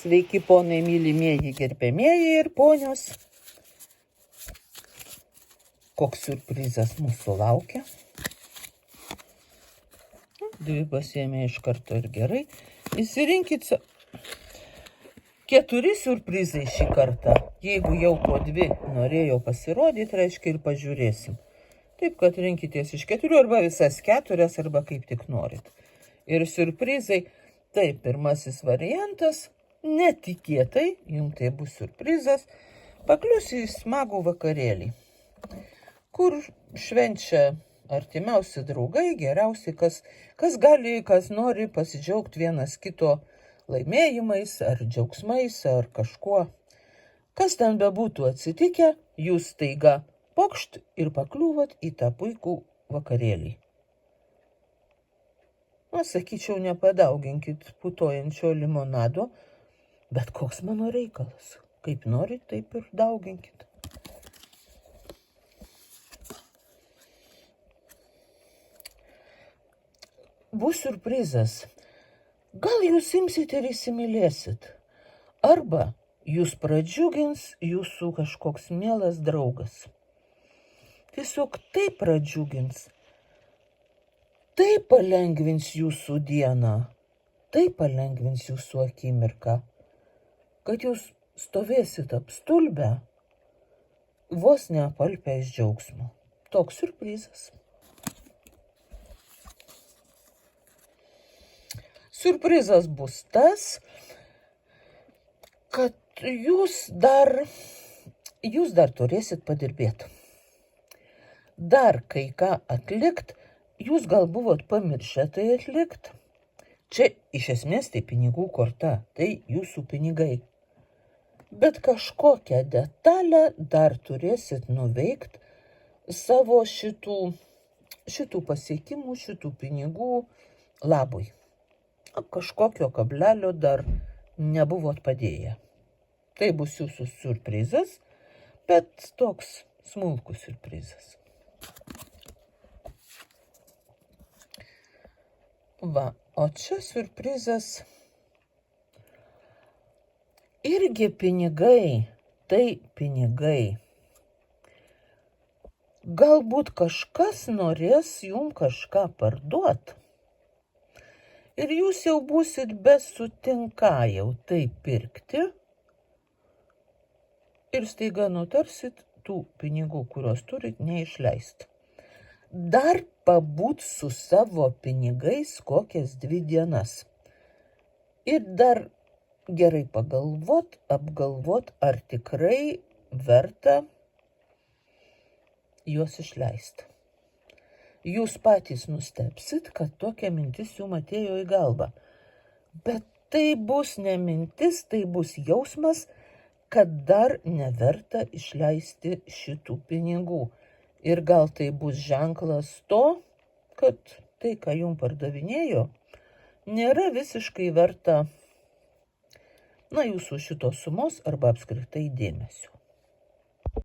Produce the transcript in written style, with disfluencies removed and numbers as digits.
Sveiki, ponai, mylimieji, gerbėmieji ir ponios. Koks siurprizas mūsų laukia. Dvi pasiėmė iš karto ir gerai. Įsirinkit 4 siurprizai šį kartą. Jeigu jau po 2 norėjau pasirodyti, reiškia ir pažiūrėsim. Taip, kad rinkitės iš 4 arba visas 4 arba kaip tik norit. Ir siurprizai, tai pirmasis variantas, netikėtai, jums tai bus siurprizas, paklius į smagų vakarėlį, kur švenčia artimiausi draugai, geriausiai, kas gali, kas nori pasidžiaugti vienas kito laimėjimais, ar džiaugsmais, ar kažkuo. Kas ten bebūtų atsitikę, jūs staiga pokšt ir pakliūvat į tą puikų vakarėlį. Sakyčiau, nepadauginkit putojančio limonado, bet koks mano reikalas. Kaip norit, taip ir dauginkit. Bus siurprizas. Gal jūs imsit ir įsimylėsit. Arba jūs pradžiugins jūsų kažkoks mielas draugas. Tiesiog taip pradžiugins. Tai palengvins jūsų dieną. Tai palengvins jūsų akimirką. Kad jūs stovėsit apstulbę, vos neapalpę iš džiaugsmo. Toks siurprizas. Siurprizas bus tas, kad jūs dar turėsit padirbėti. Dar kai ką atlikt, jūs gal buvot pamiršę tai atlikt. Čia iš esmės tai pinigų korta, tai jūsų pinigai. Bet kažkokią detalę dar turėsit nuveikt savo šitų pasiekimų, šitų pinigų labui. Kažkokio kablelio dar nebuvot padėję. Tai bus jūsų siurprizas, bet toks smulkus siurprizas. Va, o čia siurprizas irgi pinigai, tai pinigai. Galbūt kažkas norės jums kažką parduot. Ir jūs jau būsit besutinką jau tai pirkti. Ir staiga nutarsit tų pinigų, kuriuos turit, neišleisti. Dar pabūt su savo pinigais kokias 2 dienas. Ir dar gerai apgalvot, ar tikrai verta juos išleisti. Jūs patys nustebsit, kad tokia mintis jums atėjo į galvą. Bet tai bus ne mintis, tai bus jausmas, kad dar neverta išleisti šitų pinigų. Ir gal tai bus ženklas to, kad tai, ką jums pardavinėjo, nėra visiškai verta jūsų šitos sumos arba apskritai dėmesio.